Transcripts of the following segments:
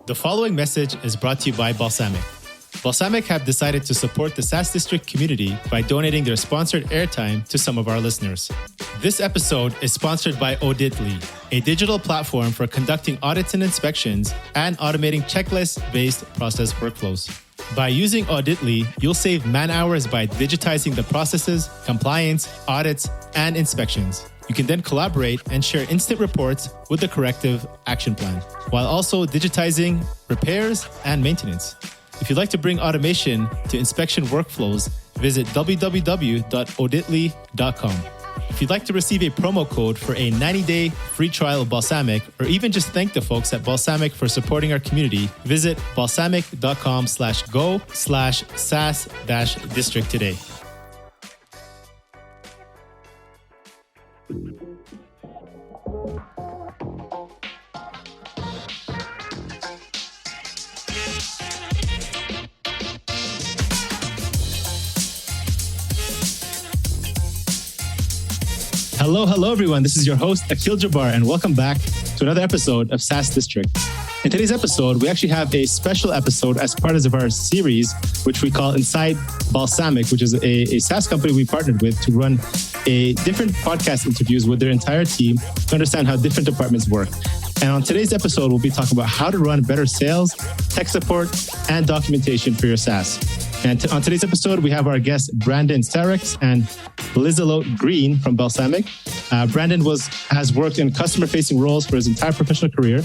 The following message is brought to you by Balsamiq. Balsamiq have decided to support the SaaS District community by donating their sponsored airtime to some of our listeners. This episode is sponsored by Oditly, a digital platform for conducting audits and inspections and automating checklist-based process workflows. By using Oditly, you'll save man hours by digitizing the processes, compliance, audits, and inspections. You can then collaborate and share instant reports with the corrective action plan, while also digitizing repairs and maintenance. If you'd like to bring automation to inspection workflows, visit www.oditly.com. If you'd like to receive a promo code for a 90-day free trial of Balsamiq, or even just thank the folks at Balsamiq for supporting our community, visit balsamiq.com/go/SaaS-district today. Hello, everyone. This is your host, Akil Jabbar, and welcome back to another episode of SaaS District. In today's episode, we actually have a special episode as part of our series, which we call Inside Balsamiq, which is a SaaS company we partnered with to run different podcast interviews with their entire team to understand how different departments work. And on today's episode, we'll be talking about how to run better sales, tech support, and documentation for your SaaS. And on today's episode, we have our guests, Brandon Saricks and Liz Green from Balsamiq. Brandon has worked in customer-facing roles for his entire professional career.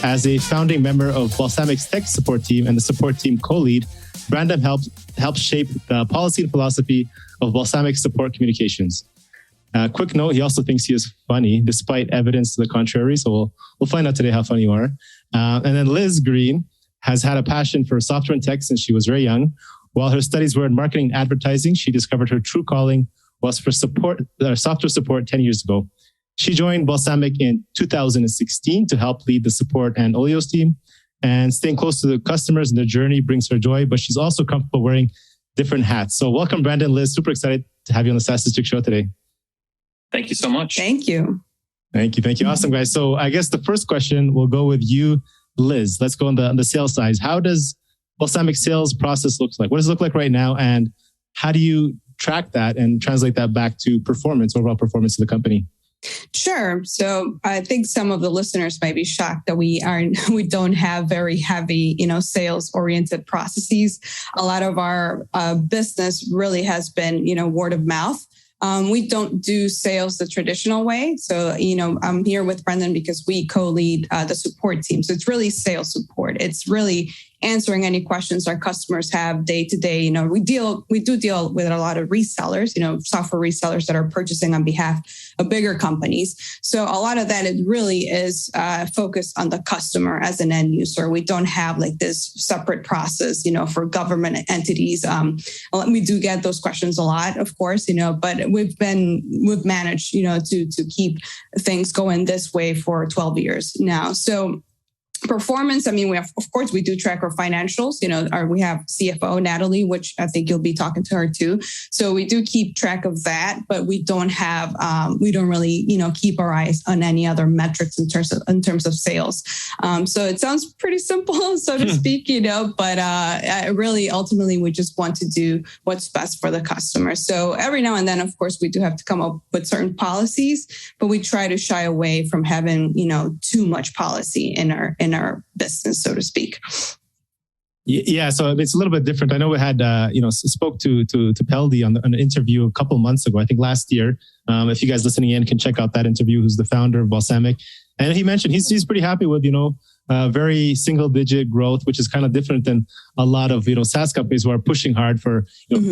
As a founding member of Balsamiq's tech support team and the support team co-lead, Brandon helped shape the policy and philosophy of Balsamiq support communications. Quick note, he also thinks he is funny, despite evidence to the contrary. So we'll find out today how funny you are. And then Liz Green has had a passion for software and tech since she was very young. While her studies were in marketing and advertising, she discovered her true calling was for software support 10 years ago. She joined Balsamiq in 2016 to help lead the Support and Olio team. And staying close to the customers and their journey brings her joy, but she's also comfortable wearing different hats. So welcome, Brandon, Liz. Super excited to have you on the SaaS District show today. Thank you so much. Thank you. Thank you. Awesome, guys. So I guess the first question will go with you, Liz. Let's go on the sales side. How does Balsamiq sales process looks like? What does it look like right now? And how do you track that and translate that back to overall performance of the company? Sure. So I think some of the listeners might be shocked that we don't have very heavy, sales oriented processes. A lot of our business really has been, word of mouth. We don't do sales the traditional way. So, I'm here with Brendan because we co-lead the support team. So it's really sales support. It's really answering any questions our customers have day to day. We do deal with a lot of resellers, software resellers that are purchasing on behalf of bigger companies. So a lot of that, it really is focused on the customer as an end user. We don't have like this separate process, for government entities. We do get those questions a lot, of course, but we've managed, to keep things going this way for 12 years now. So performance, we do track our financials. We have CFO Natalie, which I think you'll be talking to her too. So we do keep track of that, but we don't really, keep our eyes on any other metrics in terms of sales. So it sounds pretty simple, so to speak, but really ultimately we just want to do what's best for the customer. So every now and then, of course, we do have to come up with certain policies, but we try to shy away from having, too much policy in our business, so to speak. Yeah, so it's a little bit different. I know we had, spoke to Peldi on an interview a couple months ago, I think last year. If you guys listening in can check out that interview, who's the founder of Balsamiq. And he mentioned he's pretty happy with, very single digit growth, which is kind of different than a lot of, SaaS companies who are pushing hard for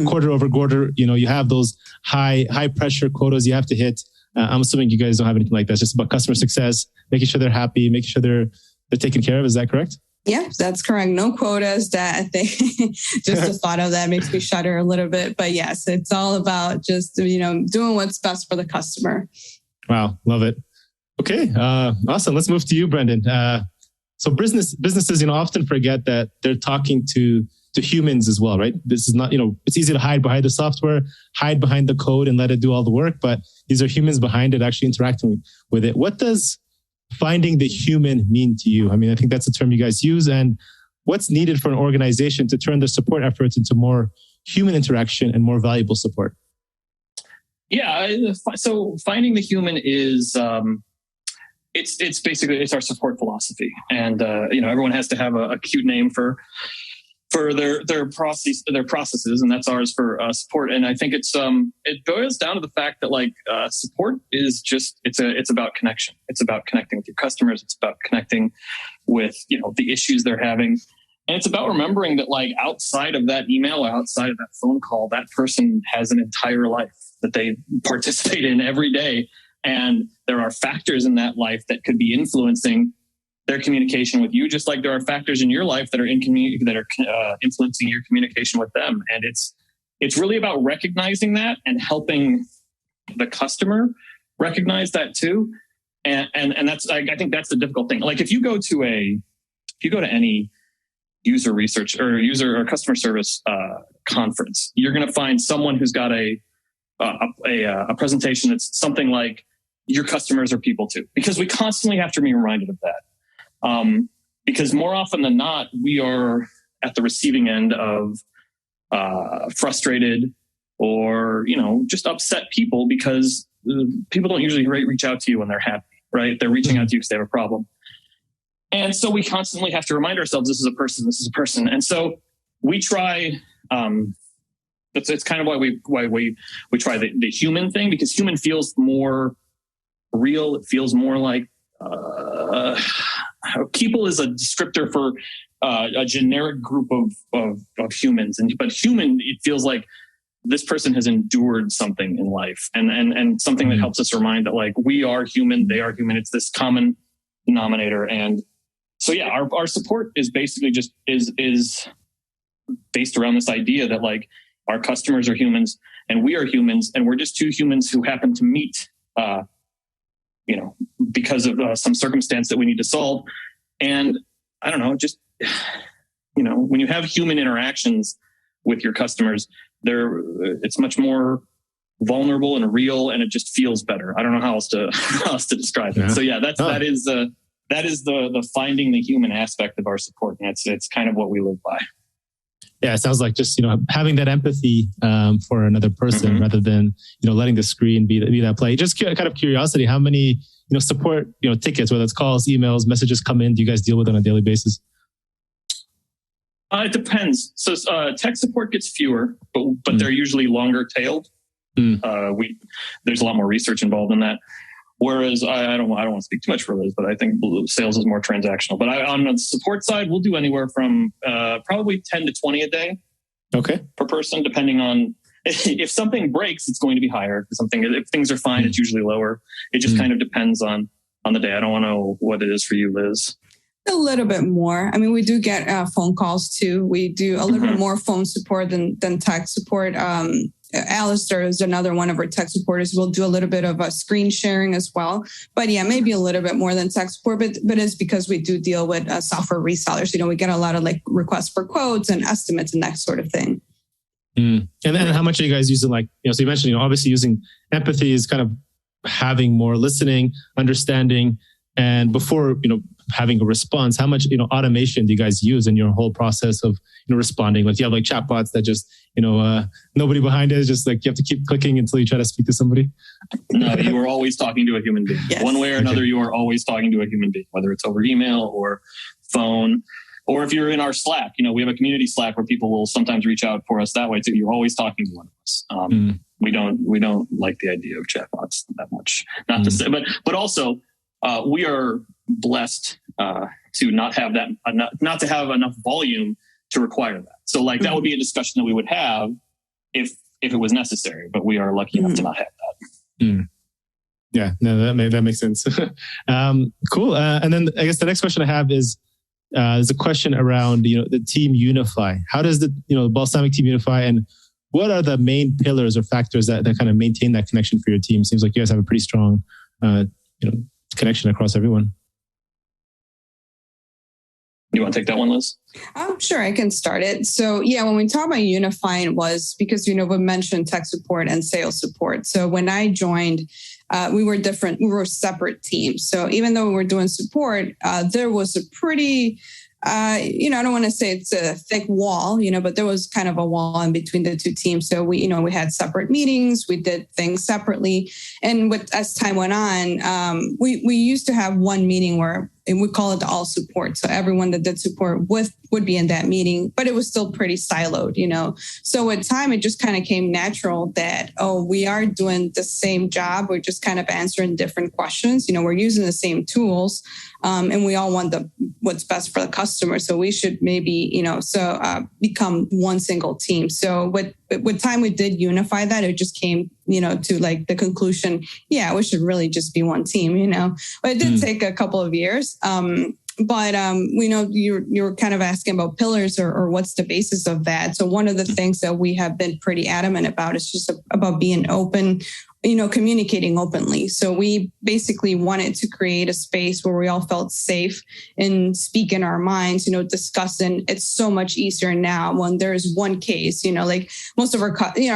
quarter over quarter. You have those high pressure quotas you have to hit. I'm assuming you guys don't have anything like that. It's just about customer success, making sure they're happy, making sure they're taken care of. Is that correct? Yeah, that's correct. No quotas. That I think just the thought of that makes me shudder a little bit. But yes, it's all about just, doing what's best for the customer. Wow. Love it. Okay. Awesome. Let's move to you, Brendan. So businesses, often forget that they're talking to humans as well, right? This is not, it's easy to hide behind the software, hide behind the code and let it do all the work, but these are humans behind it actually interacting with it. What does finding the human mean to you? I mean, I think that's the term you guys use. And what's needed for an organization to turn their support efforts into more human interaction and more valuable support? Yeah. So finding the human is, it's basically, it's our support philosophy. And, everyone has to have a cute name for their processes, and that's ours for support. And I think it boils down to the fact that support is just it's about connection. It's about connecting with your customers. It's about connecting with the issues they're having, and it's about remembering that outside of that email or outside of that phone call, that person has an entire life that they participate in every day, and there are factors in that life that could be influencing their communication with you, just like there are factors in your life that are influencing your communication with them. And it's really about recognizing that and helping the customer recognize that too. And that's I think that's the difficult thing. Like if you go to any user research or user or customer service conference, you're going to find someone who's got a presentation that's something like, your customers are people too, because we constantly have to be reminded of that. Because more often than not, we are at the receiving end of frustrated or, just upset people, because people don't usually reach out to you when they're happy, right? They're reaching out to you because they have a problem. And so we constantly have to remind ourselves, this is a person. And so we try, it's kind of why we try the human thing, because human feels more real. It feels more like, people is a descriptor for a generic group of humans, but human, it feels like this person has endured something in life, and something that helps us remind that we are human, they are human. It's this common denominator, and so yeah, our support is basically just is based around this idea that our customers are humans and we are humans, and we're just two humans who happen to meet. Because of some circumstance that we need to solve. And I don't know, just, when you have human interactions with your customers, it's much more vulnerable and real, and it just feels better. I don't know how else to describe it. So yeah, that is the finding the human aspect of our support. And it's kind of what we live by. Yeah, it sounds like just having that empathy for another person rather than letting the screen be that play. Just kind of curiosity, how many support tickets, whether it's calls, emails, messages come in, do you guys deal with on a daily basis? It depends. So tech support gets fewer, but they're usually longer tailed. There's a lot more research involved in that. Whereas I don't want to speak too much for Liz, but I think sales is more transactional. But on the support side, we'll do anywhere from probably 10 to 20 a day. Okay. Per person, depending on if something breaks, it's going to be higher. If things are fine, it's usually lower. It just kind of depends on the day. I don't want to know what it is for you, Liz. A little bit more. I mean, we do get phone calls too. We do a little bit more phone support than tech support. Alistair is another one of our tech supporters. We'll do a little bit of screen sharing as well. But yeah, maybe a little bit more than tech support, but it's because we do deal with software resellers. We get a lot of requests for quotes and estimates and that sort of thing. And then how much are you guys using? So you mentioned, obviously using empathy is kind of having more listening, understanding, and before, having a response, how much, automation do you guys use in your whole process of, responding? Do you have chatbots that just, nobody behind it, is just you have to keep clicking until you try to speak to somebody? No, you are always talking to a human being. Yes. One way or another, you are always talking to a human being, whether it's over email or phone, or if you're in our Slack, we have a community Slack where people will sometimes reach out for us that way too. You're always talking to one of us. We don't like the idea of chatbots that much. Not to say, but also, we are blessed to not have not have enough volume to require that. So that would be a discussion that we would have if it was necessary, but we are lucky enough to not have that. Yeah, no, that makes sense. Cool. And then I guess the next question I have is, there's a question around, the team unify. How does the Balsamiq team unify, and what are the main pillars or factors that kind of maintain that connection for your team? Seems like you guys have a pretty strong, connection across everyone. You want to take that one, Liz? Sure, I can start it. So yeah, when we talk about unifying was because, we mentioned tech support and sales support. So when I joined, we were different. We were separate teams. So even though we were doing support, there was a pretty, I don't want to say it's a thick wall, but there was kind of a wall in between the two teams. So we had separate meetings, we did things separately. And as time went on, we used to have one meeting where we call it the all support. So everyone that did support would be in that meeting, but it was still pretty siloed, So with time, it just kind of came natural that, we are doing the same job. We're just kind of answering different questions. We're using the same tools, and we all want what's best for the customer. So we should maybe, become one single team. So with time, we did unify that. It just came, to like the conclusion, we should really just be one team, But it did take a couple of years. But we know you were kind of asking about pillars or what's the basis of that. So one of the things that we have been pretty adamant about is just about being open, communicating openly. So we basically wanted to create a space where we all felt safe and speak in our minds, discussing. It's so much easier now when there's one case, like most of our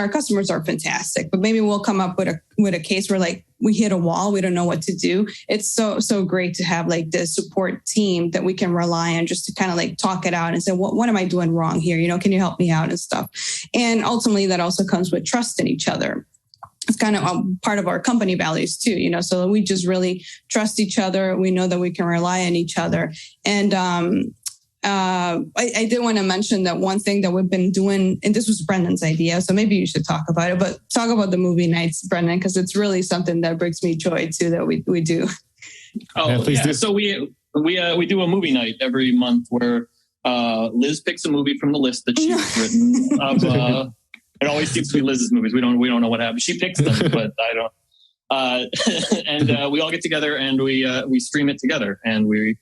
customers are fantastic, but maybe we'll come up with a case where like we hit a wall, we don't know what to do. It's so great to have like the support team that we can rely on just to kind of like talk it out and say, what am I doing wrong here? Can you help me out and stuff? And ultimately that also comes with trust in each other. It's kind of a part of our company values too, so we just really trust each other. We know that we can rely on each other. And I did want to mention that one thing that we've been doing, and this was Brendan's idea, so maybe you should talk about it, but talk about the movie nights, Brendan, because it's really something that brings me joy too, that we do. Oh, yeah. So we do a movie night every month where Liz picks a movie from the list that she's written of, it always seems to be Liz's movies. We don't know what happened. She picks them, but I don't. And we all get together and we stream it together, and we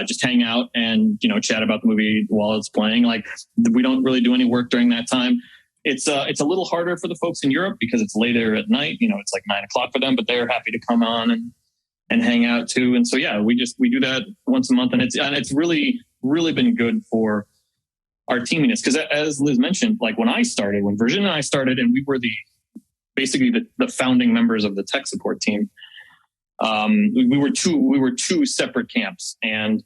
just hang out and chat about the movie while it's playing. Like we don't really do any work during that time. It's a little harder for the folks in Europe because it's later at night. It's like 9:00 for them, but they're happy to come on and hang out too. And so we do that once a month, and it's really been good for our teaminess, because as Liz mentioned, like when Virgin and I started, and we were basically the founding members of the tech support team. We were two separate camps, and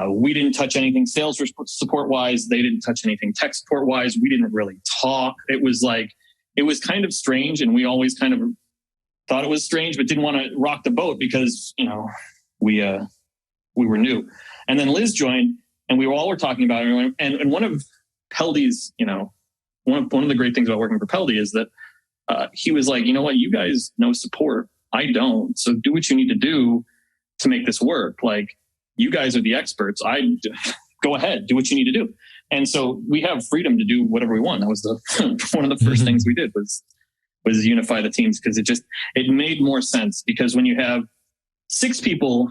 we didn't touch anything sales support wise. They didn't touch anything tech support wise. We didn't really talk. It was kind of strange, and we always kind of thought it was strange, but didn't want to rock the boat because we were new. And then Liz joined. And we all were talking about it. And one of Peldy's, one of the great things about working for Peldy is that he was like, you know what, you guys know support. I don't. So do what you need to do to make this work. Like, you guys are the experts. Go ahead, do what you need to do. And so we have freedom to do whatever we want. That was one of the first things we did was unify the teams, because it made more sense. Because when you have 6 people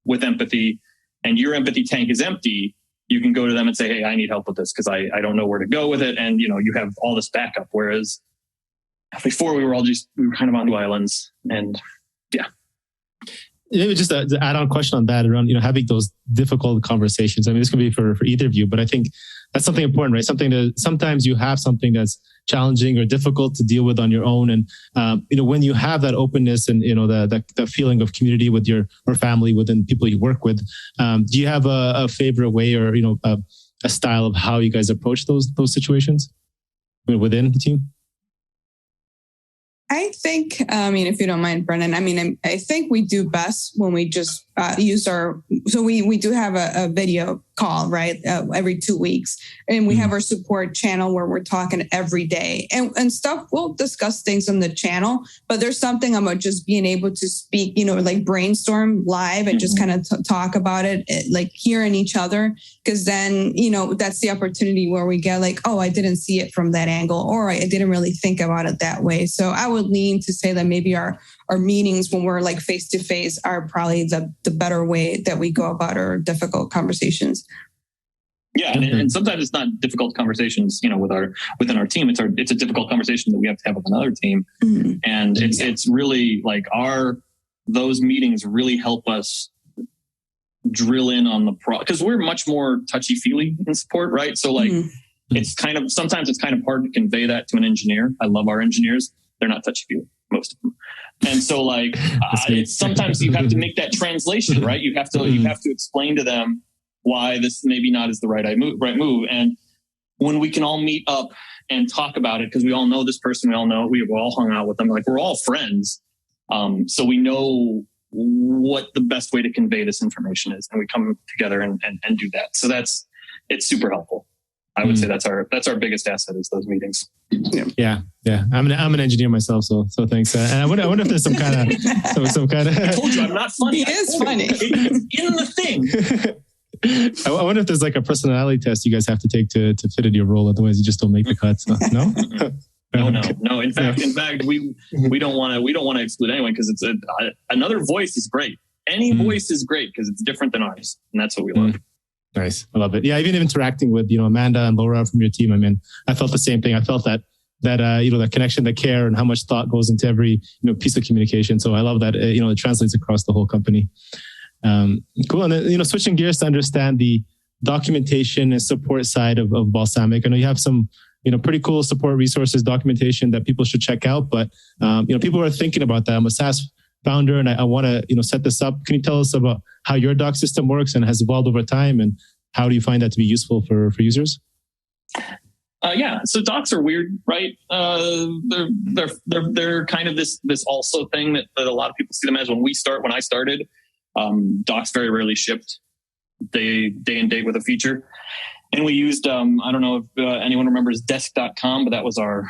with empathy and your empathy tank is empty, you can go to them and say, hey, I need help with this because I don't know where to go with it. And, you have all this backup. Whereas before we were kind of on 2 islands, and yeah. Maybe just an add-on question on that around, having those difficult conversations. I mean, this can be for either of you, but I think that's something important, right? Something that sometimes you have something that's challenging or difficult to deal with on your own. And, when you have that openness and, the feeling of community with your or family within people you work with, do you have a favorite way or, a style of how you guys approach those situations within the team? I think, if you don't mind, Brendan, I think we do best when we just use so we do have a video call, right? Every 2 weeks. And we have our support channel where we're talking every day and stuff. We'll discuss things on the channel, but there's something about just being able to speak, like brainstorm live and just kind of talk about it, like hearing each other. Because then, that's the opportunity where we get like, oh, I didn't see it from that angle, or I didn't really think about it that way. So I would lean to say that maybe our meetings when we're like face to face are probably the better way that we go about our difficult conversations. Yeah, and sometimes it's not difficult conversations, within our team. It's a difficult conversation that we have to have with another team, and it's really like those meetings really help us drill in on the because we're much more touchy feely in support, right? So like sometimes it's kind of hard to convey that to an engineer. I love our engineers; they're not touchy feely, most of them. And so like sometimes you have to make that translation, right? You have to explain to them why this maybe not is the right move. And when we can all meet up and talk about it, because we all know this person, we've all hung out with them, like we're all friends. So we know what the best way to convey this information is, and we come together and do that. So it's super helpful. I would say that's our biggest asset is those meetings. Yeah. I'm an engineer myself, so thanks. And I wonder if there's some kind of. I told you I'm not funny. He is funny. It's in the thing. I wonder if there's like a personality test you guys have to take to fit in your role. Otherwise, you just don't make the cut. So, no. No. In fact, we don't want to exclude anyone because it's another voice is great. Any voice is great because it's different than ours, and that's what we love. Nice. I love it. Yeah. Even interacting with, Amanda and Laura from your team. I mean, I felt the same thing. I felt that connection, the care, and how much thought goes into every, piece of communication. So I love that, it translates across the whole company. Cool. And then, switching gears to understand the documentation and support side of Balsamiq. I know you have some, pretty cool support resources, documentation that people should check out, but, people are thinking about that. I'm a SaaS founder and I want to, set this up. Can you tell us about how your doc system works and has evolved over time, and how do you find that to be useful for users? Yeah. So docs are weird, right? They're kind of this also thing that a lot of people see them as. When I started, docs very rarely shipped day and date with a feature. And we used, I don't know if anyone remembers desk.com, but that was our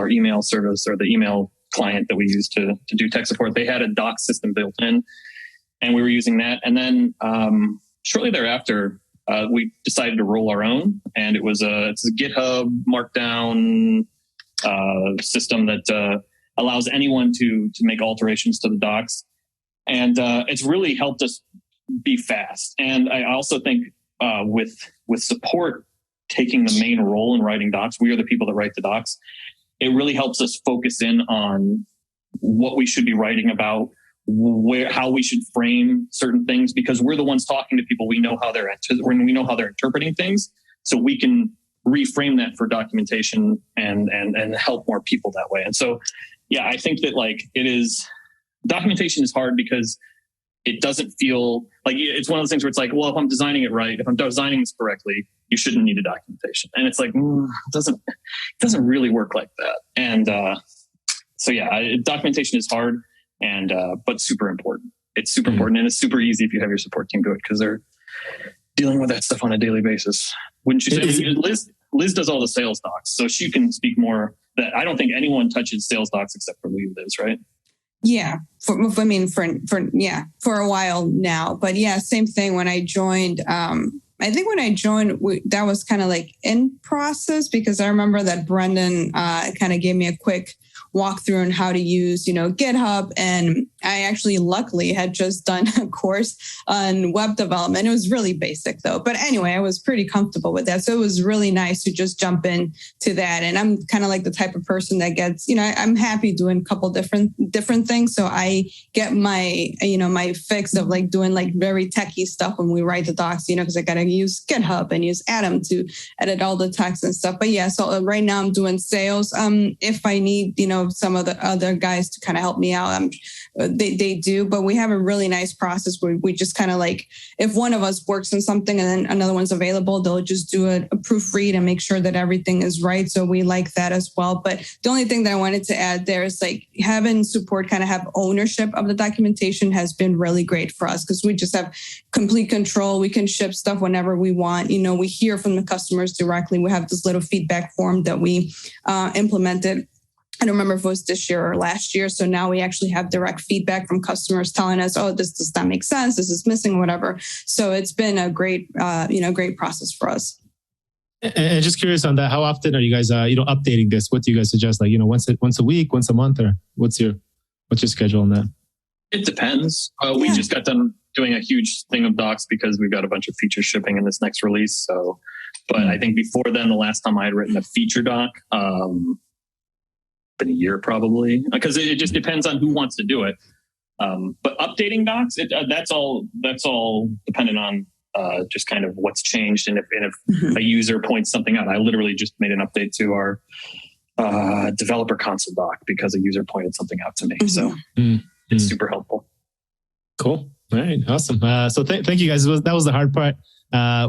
email service, or the email client that we used to do tech support. They had a doc system built in, and we were using that. And then shortly thereafter, we decided to roll our own, and it's a GitHub Markdown system that allows anyone to make alterations to the docs, and it's really helped us be fast. And I also think with support taking the main role in writing docs, we are the people that write the docs. It really helps us focus in on what we should be writing about, how we should frame certain things, because we're the ones talking to people. We know how they're interpreting things, so we can reframe that for documentation and help more people that way. And so, yeah, I think that documentation is hard because it doesn't feel like it's one of those things where it's like, well, if I'm designing it right, if I'm designing this correctly, you shouldn't need a documentation. And it's like, it doesn't really work like that. And so yeah, documentation is hard, but super important. It's super important, and it's super easy if you have your support team do it, because they're dealing with that stuff on a daily basis. Wouldn't you say? Liz does all the sales docs, so she can speak more. That I don't think anyone touches sales docs except for Liz, right? Yeah, for a while now. But yeah, same thing. When I joined, I think when I joined, that was kind of like in process, because I remember that Brendan kind of gave me a quick walkthrough on how to use, GitHub. And I actually luckily had just done a course on web development. It was really basic though. But anyway, I was pretty comfortable with that. So it was really nice to just jump in to that. And I'm kind of like the type of person that gets, I'm happy doing a couple different things. So I get my, my fix of like doing like very techie stuff when we write the docs, because I got to use GitHub and use Atom to edit all the text and stuff. But yeah, so right now I'm doing sales. If I need, some of the other guys to kind of help me out, they do, but we have a really nice process where we just kind of like, if one of us works on something and then another one's available, they'll just do a proofread and make sure that everything is right. So we like that as well. But the only thing that I wanted to add there is like having support kind of have ownership of the documentation has been really great for us, because we just have complete control. We can ship stuff whenever we want. We hear from the customers directly. We have this little feedback form that we implemented. I don't remember if it was this year or last year. So now we actually have direct feedback from customers telling us, oh, this does not make sense. This is missing, whatever. So it's been a great, great process for us. And just curious on that, how often are you guys, updating this? What do you guys suggest? Like, once a week, once a month, or what's your schedule on that? It depends. We just got done doing a huge thing of docs because we've got a bunch of features shipping in this next release. So, but I think before then, the last time I had written a feature doc, been a year probably, because it just depends on who wants to do it. But updating docs, that's all dependent on just kind of what's changed, and if a user points something out. I literally just made an update to our developer console doc because a user pointed something out to me. So it's super helpful. Cool. All right. Awesome. So thank you guys. That was the hard part.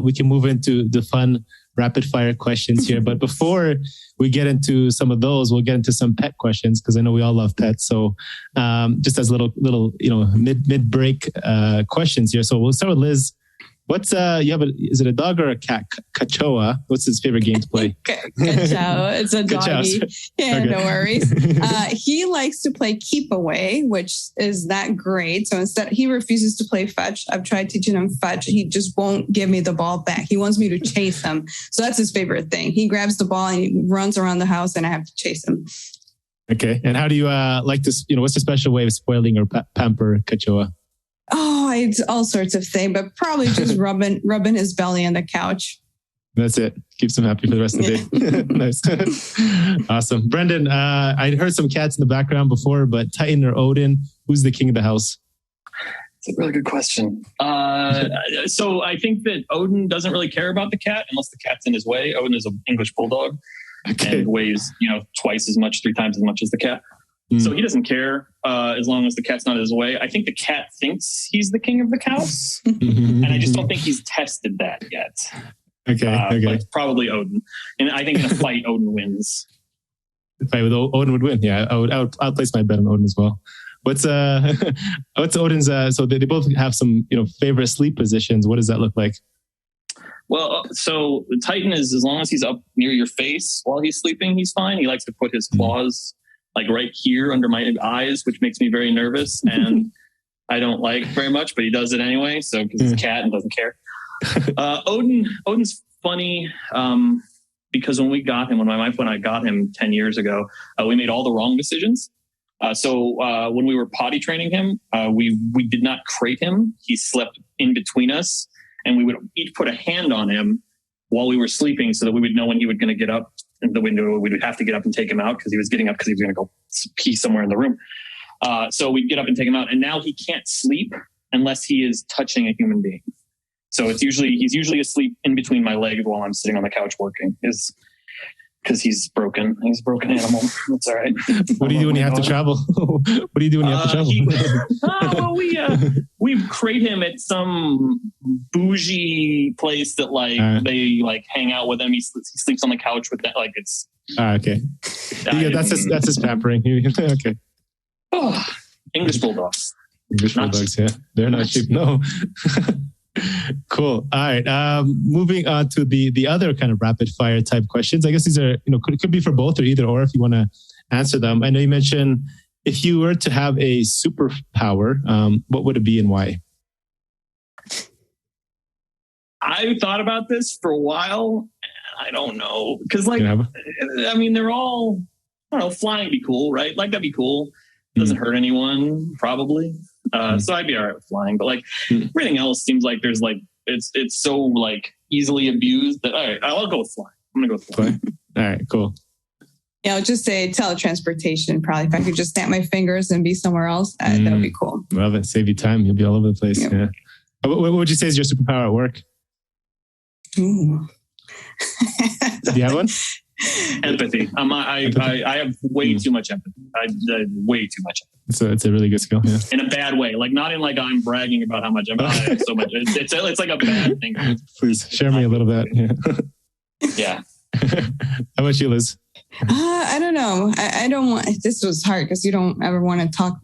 We can move into the fun rapid fire questions here. But before we get into some of those, we'll get into some pet questions because I know we all love pets. So just as little mid break questions here. So we'll start with Liz. What's is it a dog or a cat? Cachao. What's his favorite game to play? Cachao. It's a doggy. Yeah, okay. No worries. He likes to play keep away, which is not great. So instead, he refuses to play fetch. I've tried teaching him fetch. He just won't give me the ball back. He wants me to chase him. So that's his favorite thing. He grabs the ball and he runs around the house, and I have to chase him. Okay. And how do you like this? What's the special way of spoiling or pamper Cachao? Oh, it's all sorts of things, but probably just rubbing his belly on the couch. That's it. Keeps him happy for the rest of the day. Nice. Awesome. Brendan, I heard some cats in the background before, but Titan or Odin, who's the king of the house? It's a really good question. So I think that Odin doesn't really care about the cat unless the cat's in his way. Odin is an English bulldog and weighs, 3 times as much as the cat. So he doesn't care as long as the cat's not in his way. I think the cat thinks he's the king of the house, and I just don't think he's tested that yet. Okay. But it's probably Odin, and I think in a fight, Odin wins. The fight with Odin would win. Yeah, I'll place my bet on Odin as well. What's Odin's? So they both have some favorite sleep positions. What does that look like? Well, so the Titan is, as long as he's up near your face while he's sleeping, he's fine. He likes to put his claws like right here under my eyes, which makes me very nervous, and I don't like very much, but he does it anyway. So because he's a cat and doesn't care. Odin's funny because when my wife and I got him 10 years ago, we made all the wrong decisions. So when we were potty training him, we did not crate him. He slept in between us, and we would each put a hand on him while we were sleeping so that we would know when he was going to get up in the window. We would have to get up and take him out because he was getting up because he was going to go pee somewhere in the room. So we'd get up and take him out. And now he can't sleep unless he is touching a human being. So he's usually asleep in between my legs while I'm sitting on the couch working. Because he's broken. He's a broken animal. That's all right. What do you do when you have to travel? We crate him at some bougie place that they hang out with him. He sleeps on the couch with that. It's okay. Yeah, that's his pampering. Okay. Oh, English bulldogs. Yeah, they're not cheap. No. Cool. All right. Moving on to the other kind of rapid fire type questions. I guess these are, could be for both or either or if you want to answer them. I know you mentioned if you were to have a superpower, what would it be and why? I thought about this for a while. I don't know. Because they're all, I don't know, flying would be cool, right? That'd be cool. Doesn't hurt anyone, probably. So I'd be all right with flying, but everything else seems like there's it's so easily abused that all right, I'll go with flying. I'm gonna go with flying. All right, cool. Yeah, I'll just say teletransportation. Probably if I could just snap my fingers and be somewhere else, that would be cool. Love it. Save you time. You'll be all over the place. Yep. Yeah. What would you say is your superpower at work? Ooh. Do you have one? Empathy. I have way too much empathy. Way too much empathy. It's a really good skill. Yeah. In a bad way. Not in I'm bragging about how much empathy I have so much. It's like a bad thing. Please share me a little bit. Yeah. How about you, Liz? I don't know. I don't want. This was hard because you don't ever want to talk.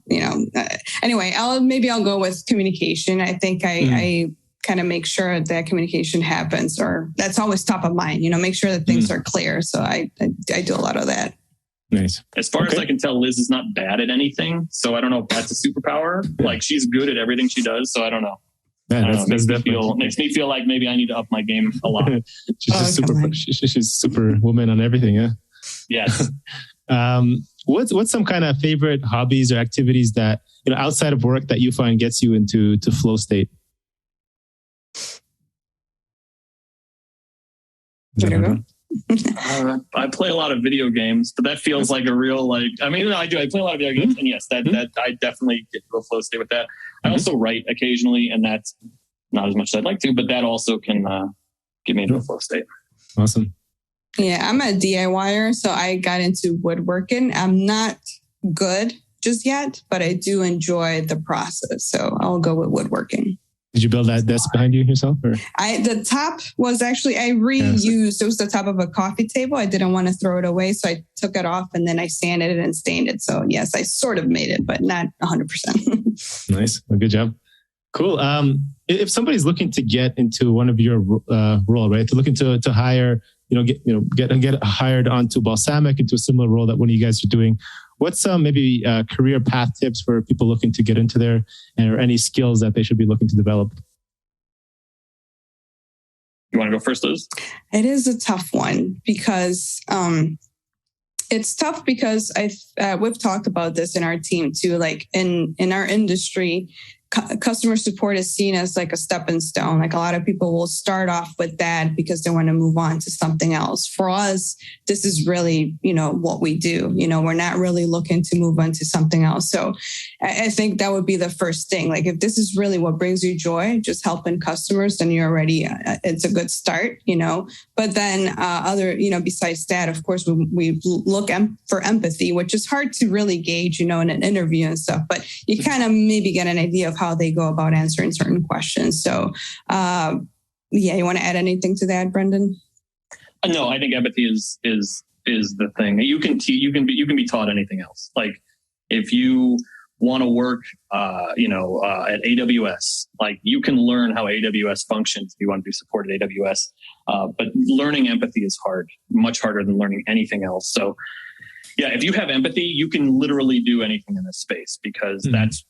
Anyway, I'll go with communication. I think I kind of make sure that communication happens, or that's always top of mind, make sure that things are clear. So I do a lot of that. Nice. As far as I can tell, Liz is not bad at anything. So I don't know if that's a superpower. She's good at everything she does. So I don't know. Yeah, makes me feel like maybe I need to up my game a lot. She's super woman on everything. Yeah. Yes. What's some kind of favorite hobbies or activities that, outside of work that you find gets you into flow state? I play a lot of video games, but that feels like a real I do. I play a lot of video games, and yes, that I definitely get to a flow state with that. I also write occasionally, and that's not as much as I'd like to, but that also can get me into a flow state. Awesome. Yeah, I'm a DIYer, so I got into woodworking. I'm not good just yet, but I do enjoy the process. So I'll go with woodworking. Did you build that desk behind you yourself? Or? The top was actually, I reused, it was the top of a coffee table. I didn't want to throw it away. So I took it off and then I sanded it and stained it. So yes, I sort of made it, but not 100%. Nice. Well, good job. Cool. If somebody's looking to get into one of your role, right? To looking to hire, get hired onto Balsamiq into a similar role that one of you guys are doing. What's some maybe career path tips for people looking to get into there, or any skills that they should be looking to develop? You want to go first, Liz? It is a tough one because it's tough because we've talked about this in our team too. Like in our industry, customer support is seen as like a stepping stone. Like a lot of people will start off with that because they want to move on to something else. For us, this is really, what we do. We're not really looking to move on to something else. So I think that would be the first thing. Like if this is really what brings you joy, just helping customers, then you're already, it's a good start, But then besides that, of course, we look for empathy, which is hard to really gauge, in an interview and stuff, but you kind of maybe get an idea of how they go about answering certain questions. So, you want to add anything to that, Brendan? No, I think empathy is the thing. You can be taught anything else. Like if you want to work, at AWS, like you can learn how AWS functions if you want to do support at AWS. But learning empathy is hard, much harder than learning anything else. So, yeah, if you have empathy, you can literally do anything in this space because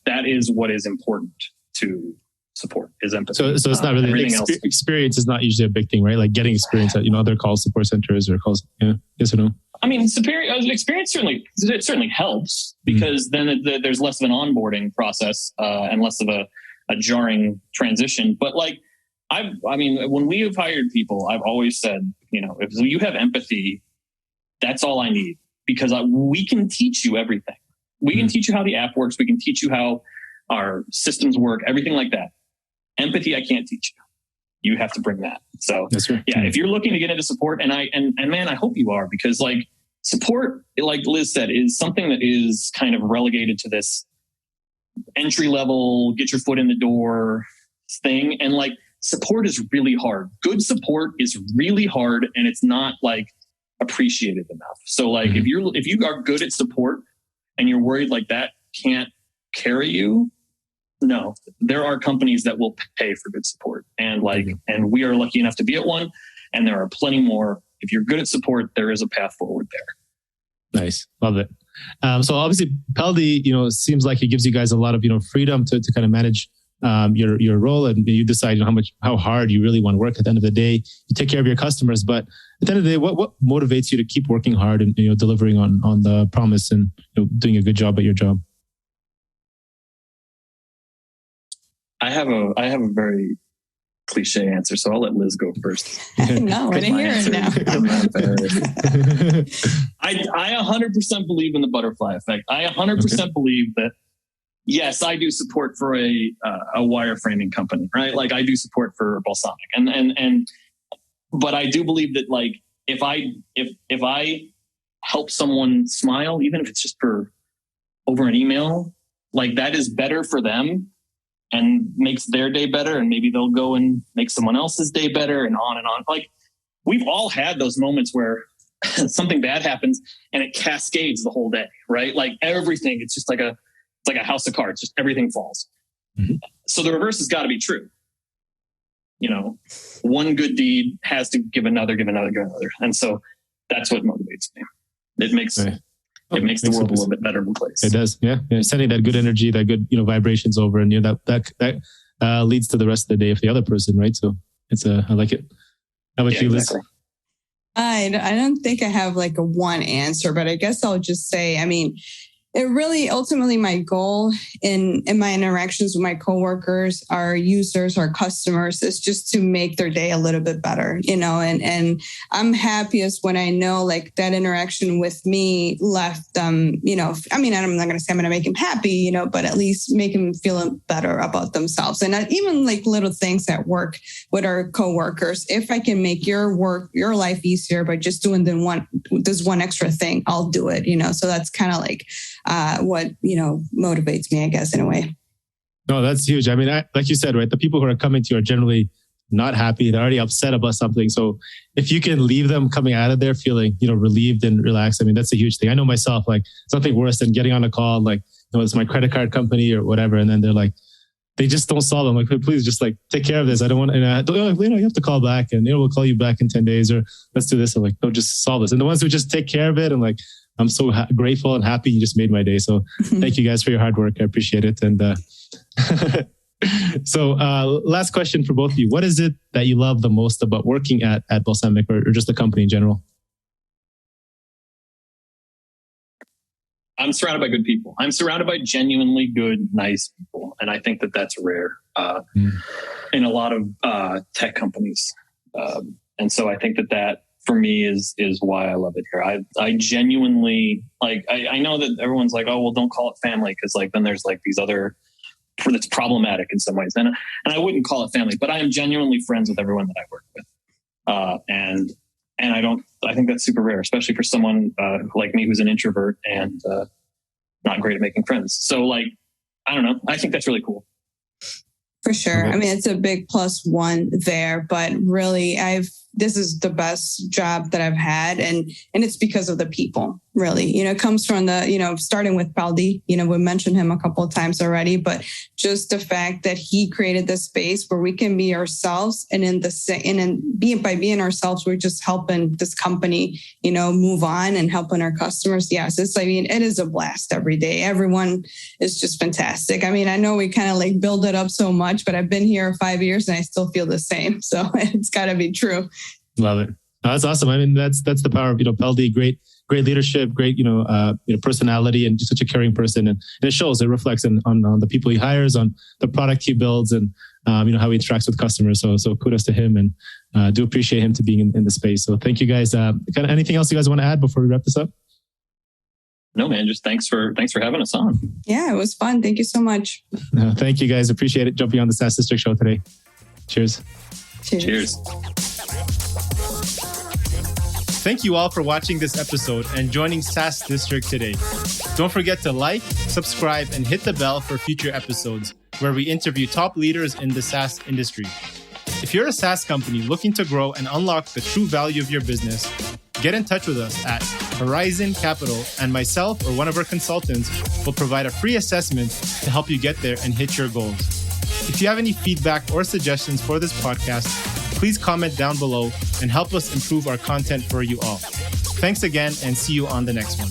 that is what is important to support is empathy. So it's not really experience is not usually a big thing, right? Like getting experience at other call support centers or calls. Yeah, yes or no? I mean, experience certainly helps because then there's less of an onboarding process and less of a jarring transition. But when we have hired people, I've always said, if you have empathy, that's all I need. Because we can teach you everything. We can teach you how the app works. We can teach you how our systems work, everything like that. Empathy, I can't teach you. You have to bring that. So that's right. Yeah, if you're looking to get into support, and man, I hope you are, because support, like Liz said, is something that is kind of relegated to this entry level, get your foot in the door thing. And support is really hard. Good support is really hard, and it's not appreciated enough. So if you are good at support and you're worried that can't carry you, no, there are companies that will pay for good support. And and we are lucky enough to be at one, and there are plenty more. If you're good at support, there is a path forward there. Nice. Love it. So obviously Peldi, seems like it gives you guys a lot of, freedom to kind of manage your role, and you decide how hard you really want to work. At the end of the day, you take care of your customers, but at the end of the day, what motivates you to keep working hard and delivering on the promise and doing a good job at your job? I have a very cliche answer, so I'll let Liz go first. No, I didn't hear it now. I 100% believe in the butterfly effect. I 100% believe that. Yes, I do support for a wireframing company, right? I do support for Balsamiq, but I do believe that if I help someone smile, even if it's just for over an email, that is better for them and makes their day better, and maybe they'll go and make someone else's day better, and on and on. We've all had those moments where something bad happens and it cascades the whole day, right? Everything, it's just like a house of cards, just everything falls. Mm-hmm. So the reverse has got to be true. One good deed has to give another. And so that's what motivates me. It makes the world a little bit better of a place. It does. Yeah. Sending that good energy, that good, vibrations over, and that leads to the rest of the day of the other person. Right. So I like it. How about you, Liz? Exactly. I don't think I have a one answer, but I guess I'll just say, It really, ultimately, my goal in my interactions with my coworkers, our users, our customers, is just to make their day a little bit better, and I'm happiest when I know like that interaction with me left them, I'm not going to say I'm going to make them happy, but at least make them feel better about themselves. And even like little things at work with our coworkers, if I can make your life easier by just doing this one extra thing, I'll do it, so that's kind of like, what motivates me, I guess, in a way. No, that's huge. I mean, like you said, right? The people who are coming to you are generally not happy. They're already upset about something. So if you can leave them coming out of there feeling, relieved and relaxed, I mean, that's a huge thing. I know myself, like something worse than getting on a call, like, it's my credit card company or whatever. And then they're like, they just don't solve them. Like, please just like take care of this. I don't want, you have to call back and, we'll call you back in 10 days or let's do this. I'm like, no, just solve this. And the ones who just take care of it and like, I'm so grateful and happy. You just made my day. So thank you guys for your hard work. I appreciate it. And so last question for both of you. What is it that you love the most about working at Balsamiq or just the company in general? I'm surrounded by good people. I'm surrounded by genuinely good, nice people. And I think that that's rare in a lot of tech companies. And so I think that for me is why I love it here. I genuinely like, I know that everyone's like, oh, well, don't call it family. Cause like, then there's like these other, that's problematic in some ways. And I wouldn't call it family, but I am genuinely friends with everyone that I work with. And I think that's super rare, especially for someone like me, who's an introvert and not great at making friends. So like, I don't know. I think that's really cool. For sure. I mean, it's a big +1 there, but really this is the best job that I've had. And it's because of the people, really, it comes from the, starting with Baldi, we mentioned him a couple of times already, but just the fact that he created this space where we can be ourselves by being ourselves, we're just helping this company, move on and helping our customers. Yes. It is a blast every day. Everyone is just fantastic. I mean, I know we kind of like build it up so much, but I've been here 5 years and I still feel the same. So it's gotta be true. Love it. Oh, that's awesome. I mean, that's the power of, Baldi, great leadership, great, personality and just such a caring person. And it shows, it reflects on the people he hires, on the product he builds and, how he interacts with customers. So kudos to him and do appreciate him to being in the space. So thank you guys. Anything else you guys want to add before we wrap this up? No, man, just thanks for having us on. Yeah, it was fun. Thank you so much. Thank you guys. Appreciate it. Jumping on the SaaS District show today. Cheers. Cheers. Thank you all for watching this episode and joining SaaS District today. Don't forget to like, subscribe, and hit the bell for future episodes where we interview top leaders in the SaaS industry. If you're a SaaS company looking to grow and unlock the true value of your business, get in touch with us at Horizon Capital, and myself or one of our consultants will provide a free assessment to help you get there and hit your goals. If you have any feedback or suggestions for this podcast, please comment down below and help us improve our content for you all. Thanks again and see you on the next one.